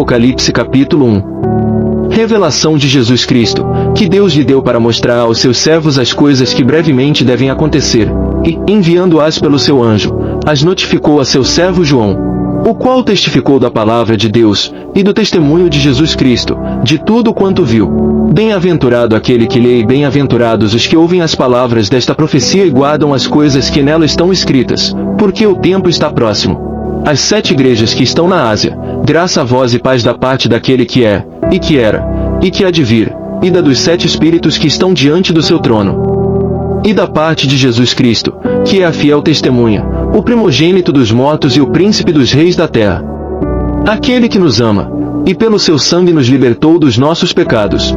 Apocalipse capítulo 1. Revelação de Jesus Cristo, que Deus lhe deu para mostrar aos seus servos as coisas que brevemente devem acontecer, e, enviando-as pelo seu anjo, as notificou a seu servo João, o qual testificou da palavra de Deus, e do testemunho de Jesus Cristo, de tudo quanto viu. Bem-aventurado aquele que lê e bem-aventurados os que ouvem as palavras desta profecia e guardam as coisas que nela estão escritas, porque o tempo está próximo. As 7 igrejas que estão na Ásia, graça a vós e paz da parte daquele que é, e que era, e que há de vir, e da dos 7 espíritos que estão diante do seu trono. E da parte de Jesus Cristo, que é a fiel testemunha, o primogênito dos mortos e o príncipe dos reis da terra. Aquele que nos ama, e pelo seu sangue nos libertou dos nossos pecados.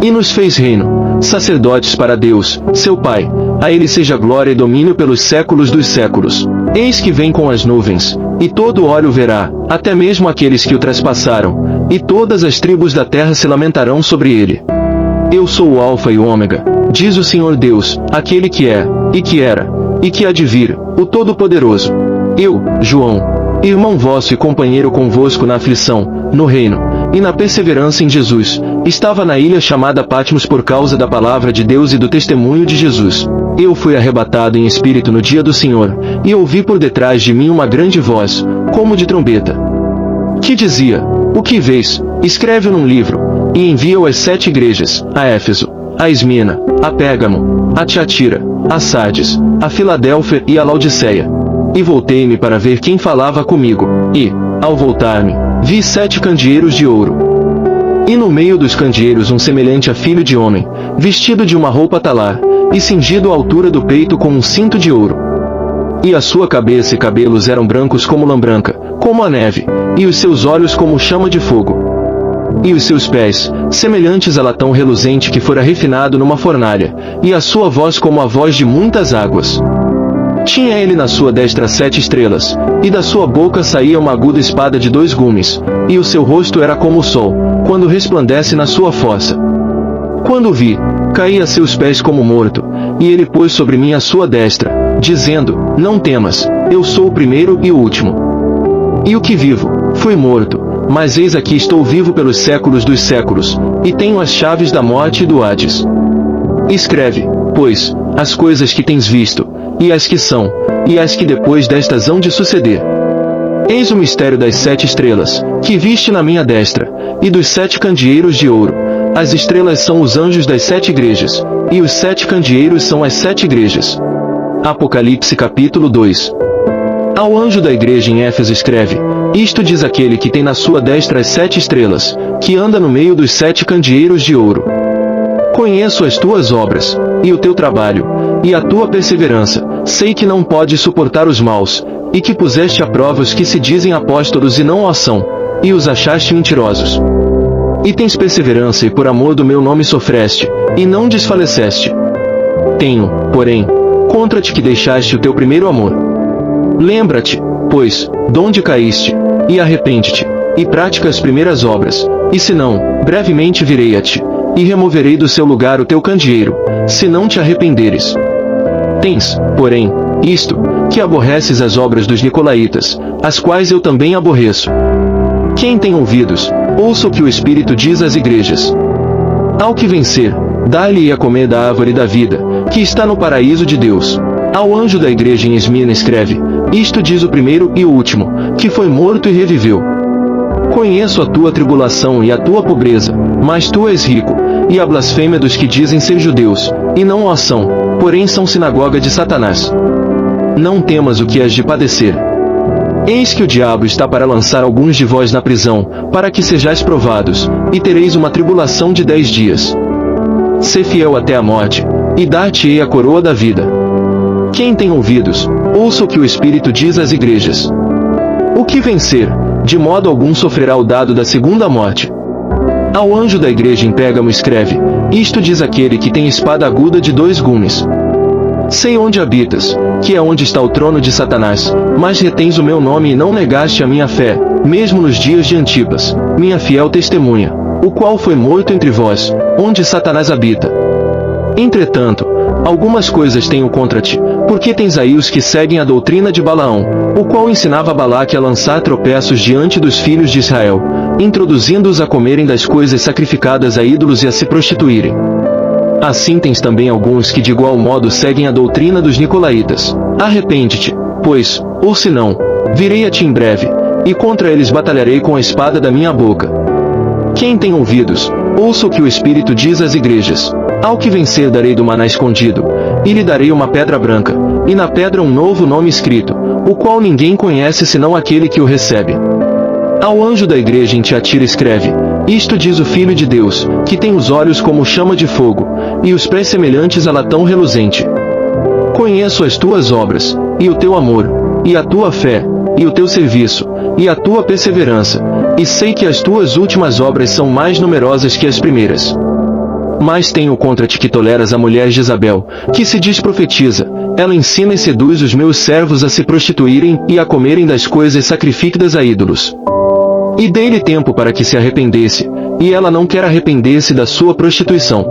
E nos fez reino, sacerdotes para Deus, seu Pai, a ele seja glória e domínio pelos séculos dos séculos. Eis que vem com as nuvens, e todo olho verá, até mesmo aqueles que o traspassaram, e todas as tribos da terra se lamentarão sobre ele. Eu sou o Alfa e o Ômega, diz o Senhor Deus, aquele que é, e que era, e que há de vir, o Todo-Poderoso. Eu, João, irmão vosso e companheiro convosco na aflição, no reino, e na perseverança em Jesus, estava na ilha chamada Patmos por causa da palavra de Deus e do testemunho de Jesus. Eu fui arrebatado em espírito no dia do Senhor, e ouvi por detrás de mim uma grande voz, como de trombeta, que dizia: O que vês, escreve-o num livro, e envia-o às 7 igrejas, a Éfeso, a Esmina, a Pérgamo, a Tiatira, a Sardes, a Filadélfia e a Laodiceia. E voltei-me para ver quem falava comigo, e, ao voltar-me, vi 7 candeeiros de ouro. E no meio dos candeeiros um semelhante a filho de homem, vestido de uma roupa talar, e cingido à altura do peito com um cinto de ouro. E a sua cabeça e cabelos eram brancos como lã branca, como a neve, e os seus olhos como chama de fogo. E os seus pés, semelhantes a latão reluzente que fora refinado numa fornalha, e a sua voz como a voz de muitas águas. Tinha ele na sua destra 7 estrelas, e da sua boca saía uma aguda espada de 2 gumes, e o seu rosto era como o sol, quando resplandece na sua força. Quando o vi, caí a seus pés como morto, e ele pôs sobre mim a sua destra, dizendo: Não temas, eu sou o primeiro e o último. E o que vivo, fui morto, mas eis aqui estou vivo pelos séculos dos séculos, e tenho as chaves da morte e do Hades. Escreve, pois, as coisas que tens visto, e as que são, e as que depois destas hão de suceder. Eis o mistério das 7 estrelas, que viste na minha destra, e dos 7 candeeiros de ouro. As estrelas são os anjos das 7 igrejas, e os 7 candeeiros são as 7 igrejas. Apocalipse capítulo 2. Ao anjo da igreja em Éfeso escreve: Isto diz aquele que tem na sua destra as 7 estrelas, que anda no meio dos 7 candeeiros de ouro. Conheço as tuas obras, e o teu trabalho, e a tua perseverança, sei que não podes suportar os maus, e que puseste à prova os que se dizem apóstolos e não o são, e os achaste mentirosos. E tens perseverança e por amor do meu nome sofreste, e não desfaleceste. Tenho, porém, contra ti que deixaste o teu primeiro amor. Lembra-te, pois, donde caíste, e arrepende-te, e pratica as primeiras obras, e se não, brevemente virei a ti, e removerei do seu lugar o teu candeeiro, se não te arrependeres. Tens, porém, isto, que aborreces as obras dos nicolaítas, as quais eu também aborreço. Quem tem ouvidos, ouça o que o Espírito diz às igrejas. Ao que vencer, dá-lhe a comer da árvore da vida, que está no paraíso de Deus. Ao anjo da igreja em Esmina escreve: Isto diz o primeiro e o último, que foi morto e reviveu. Conheço a tua tribulação e a tua pobreza, mas tu és rico, e a blasfêmia dos que dizem ser judeus, e não o são, porém são sinagoga de Satanás. Não temas o que has de padecer. Eis que o diabo está para lançar alguns de vós na prisão, para que sejais provados, e tereis uma tribulação de 10 dias. Sê fiel até a morte, e dar-te-ei a coroa da vida. Quem tem ouvidos, ouça o que o Espírito diz às igrejas. O que vencer, de modo algum sofrerá o dado da segunda morte. Ao anjo da igreja em Pérgamo escreve: Isto diz aquele que tem espada aguda de 2 gumes. Sei onde habitas, que é onde está o trono de Satanás, mas retens o meu nome e não negaste a minha fé, mesmo nos dias de Antipas, minha fiel testemunha, o qual foi morto entre vós, onde Satanás habita. Entretanto, algumas coisas tenho contra ti, porque tens aí os que seguem a doutrina de Balaão, o qual ensinava Balaque a lançar tropeços diante dos filhos de Israel, introduzindo-os a comerem das coisas sacrificadas a ídolos e a se prostituírem. Assim tens também alguns que de igual modo seguem a doutrina dos nicolaítas. Arrepende-te, pois, ou senão, virei a ti em breve, e contra eles batalharei com a espada da minha boca. Quem tem ouvidos, ouça o que o Espírito diz às igrejas. Ao que vencer darei do maná escondido, e lhe darei uma pedra branca, e na pedra um novo nome escrito, o qual ninguém conhece senão aquele que o recebe. Ao anjo da igreja em Tiatira escreve: isto diz o Filho de Deus, que tem os olhos como chama de fogo, e os pés semelhantes a latão reluzente. Conheço as tuas obras, e o teu amor, e a tua fé, e o teu serviço, e a tua perseverança, e sei que as tuas últimas obras são mais numerosas que as primeiras. Mas tenho contra ti que toleras a mulher Jezabel, que se diz profetiza. Ela ensina e seduz os meus servos a se prostituírem e a comerem das coisas sacrificadas a ídolos. E dei-lhe tempo para que se arrependesse, e ela não quer arrepender-se da sua prostituição.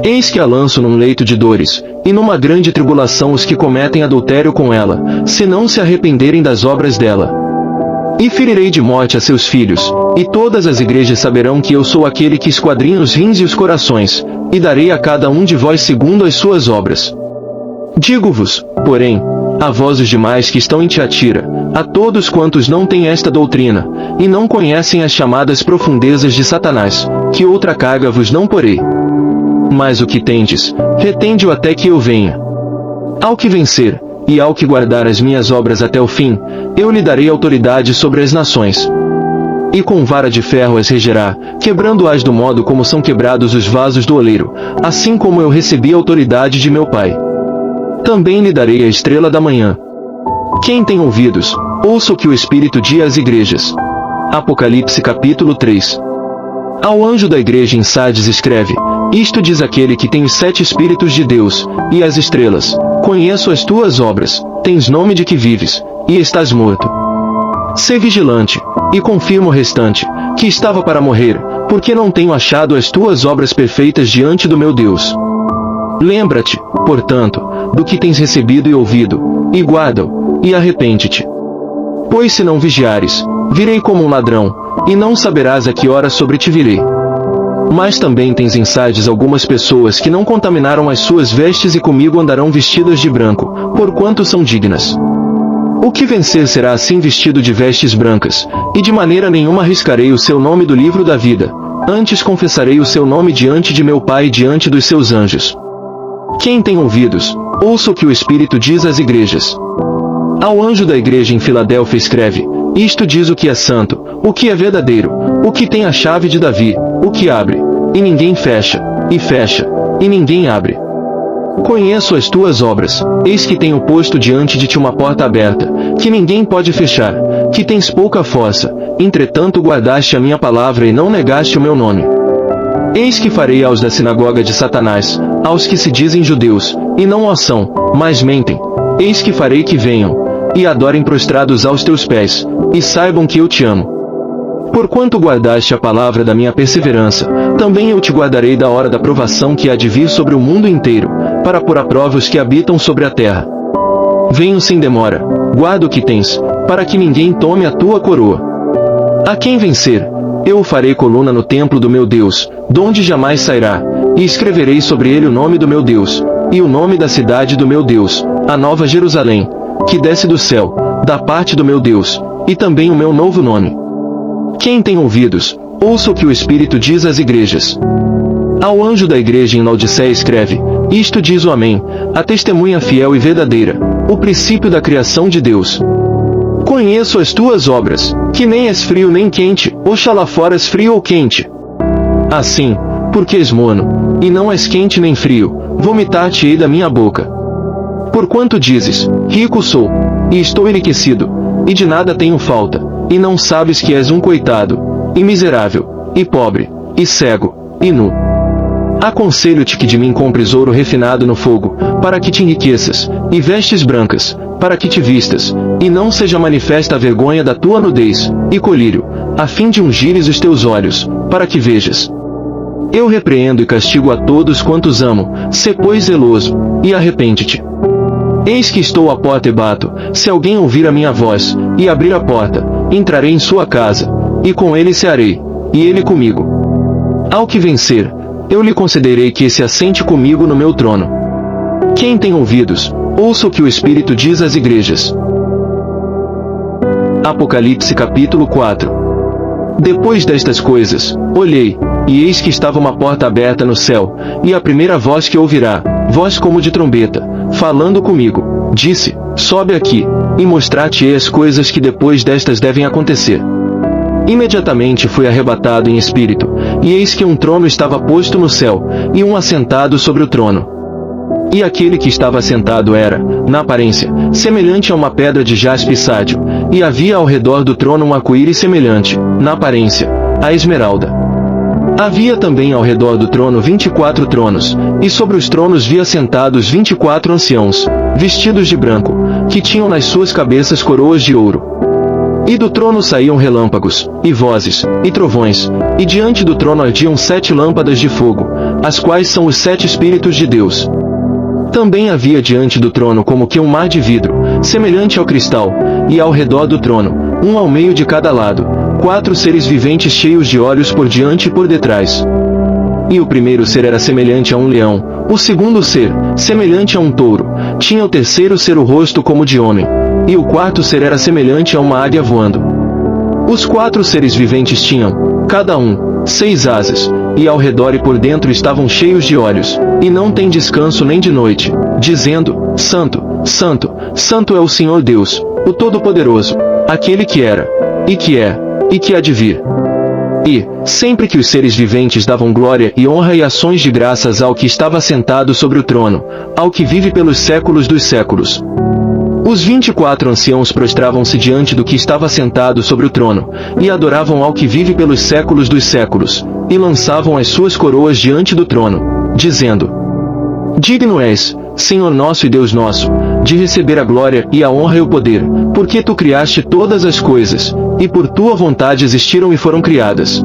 Eis que a lanço num leito de dores, e numa grande tribulação os que cometem adultério com ela, se não se arrependerem das obras dela. E ferirei de morte a seus filhos, e todas as igrejas saberão que eu sou aquele que esquadrinha os rins e os corações, e darei a cada um de vós segundo as suas obras. Digo-vos, porém, a vós os demais que estão em Tiatira, a todos quantos não têm esta doutrina, e não conhecem as chamadas profundezas de Satanás, que outra carga vos não porei. Mas o que tendes, retende-o até que eu venha. Ao que vencer, e ao que guardar as minhas obras até o fim, eu lhe darei autoridade sobre as nações. E com vara de ferro as regerá, quebrando-as do modo como são quebrados os vasos do oleiro, assim como eu recebi a autoridade de meu Pai. Também lhe darei a estrela da manhã. Quem tem ouvidos, ouça o que o Espírito diz às igrejas. Apocalipse capítulo 3. Ao anjo da igreja em Sardes escreve: isto diz aquele que tem os 7 Espíritos de Deus, e as estrelas: conheço as tuas obras, tens nome de que vives, e estás morto. Sê vigilante, e confirma o restante, que estava para morrer, porque não tenho achado as tuas obras perfeitas diante do meu Deus. Lembra-te, portanto, do que tens recebido e ouvido, e guarda-o, e arrepende-te. Pois se não vigiares, virei como um ladrão, e não saberás a que hora sobre ti virei. Mas também tens em Sardes algumas pessoas que não contaminaram as suas vestes e comigo andarão vestidas de branco, porquanto são dignas. O que vencer será assim vestido de vestes brancas, e de maneira nenhuma arriscarei o seu nome do livro da vida, antes confessarei o seu nome diante de meu Pai e diante dos seus anjos. Quem tem ouvidos, ouça o que o Espírito diz às igrejas. Ao anjo da igreja em Filadélfia escreve: isto diz o que é santo, o que é verdadeiro, o que tem a chave de Davi, o que abre, e ninguém fecha, e ninguém abre. Conheço as tuas obras, eis que tenho posto diante de ti uma porta aberta, que ninguém pode fechar, que tens pouca força, entretanto guardaste a minha palavra e não negaste o meu nome. Eis que farei aos da sinagoga de Satanás, aos que se dizem judeus, e não o são, mas mentem, eis que farei que venham, e adorem prostrados aos teus pés, e saibam que eu te amo. Porquanto guardaste a palavra da minha perseverança, também eu te guardarei da hora da provação que há de vir sobre o mundo inteiro, para pôr à prova os que habitam sobre a terra. Venho sem demora, guarda o que tens, para que ninguém tome a tua coroa. A quem vencer, eu o farei coluna no templo do meu Deus, donde jamais sairá, e escreverei sobre ele o nome do meu Deus, e o nome da cidade do meu Deus, a nova Jerusalém, que desce do céu, da parte do meu Deus, e também o meu novo nome. Quem tem ouvidos, ouça o que o Espírito diz às igrejas. Ao anjo da igreja em Laodiceia escreve: isto diz o Amém, a testemunha fiel e verdadeira, o princípio da criação de Deus. Conheço as tuas obras, que nem és frio nem quente, oxalá foras frio ou quente. Assim, porque és morno, e não és quente nem frio, vomitar-te-ei da minha boca. Porquanto dizes: rico sou, e estou enriquecido, e de nada tenho falta, e não sabes que és um coitado, e miserável, e pobre, e cego, e nu. Aconselho-te que de mim compres ouro refinado no fogo, para que te enriqueças, e vestes brancas, para que te vistas, e não seja manifesta a vergonha da tua nudez, e colírio, a fim de ungires os teus olhos, para que vejas. Eu repreendo e castigo a todos quantos amo, sê pois zeloso, e arrepende-te. Eis que estou à porta e bato, se alguém ouvir a minha voz, e abrir a porta, entrarei em sua casa, e com ele cearei, e ele comigo. Ao que vencer, eu lhe concederei que se assente comigo no meu trono. Quem tem ouvidos, ouça o que o Espírito diz às igrejas. Apocalipse capítulo 4. Depois destas coisas, olhei, e eis que estava uma porta aberta no céu, e a primeira voz que ouvirá, voz como de trombeta, falando comigo, disse: sobe aqui, e mostrar-te-ei as coisas que depois destas devem acontecer. Imediatamente fui arrebatado em espírito, e eis que um trono estava posto no céu, e um assentado sobre o trono. E aquele que estava assentado era, na aparência, semelhante a uma pedra de jaspe e sádio, e havia ao redor do trono um arco-íris semelhante, na aparência, a esmeralda. Havia também ao redor do trono 24 tronos, e sobre os tronos via sentados 24 anciãos, vestidos de branco, que tinham nas suas cabeças coroas de ouro. E do trono saíam relâmpagos, e vozes, e trovões, e diante do trono ardiam 7 lâmpadas de fogo, as quais são os 7 Espíritos de Deus. Também havia diante do trono como que um mar de vidro, semelhante ao cristal, e ao redor do trono, um ao meio de cada lado, 4 seres viventes cheios de olhos por diante e por detrás. E o primeiro ser era semelhante a um leão, o segundo ser, semelhante a um touro, tinha o terceiro ser o rosto como de homem, e o quarto ser era semelhante a uma águia voando. Os 4 seres viventes tinham, cada um, 6 asas, e ao redor e por dentro estavam cheios de olhos, e não têm descanso nem de noite, dizendo: Santo, Santo, Santo é o Senhor Deus, o Todo-Poderoso, aquele que era, e que é, e que há de vir. E, sempre que os seres viventes davam glória e honra e ações de graças ao que estava sentado sobre o trono, ao que vive pelos séculos dos séculos. Os 24 anciãos prostravam-se diante do que estava sentado sobre o trono, e adoravam ao que vive pelos séculos dos séculos, e lançavam as suas coroas diante do trono, dizendo: Digno és, Senhor nosso e Deus nosso, de receber a glória e a honra e o poder, porque tu criaste todas as coisas, e por tua vontade existiram e foram criadas.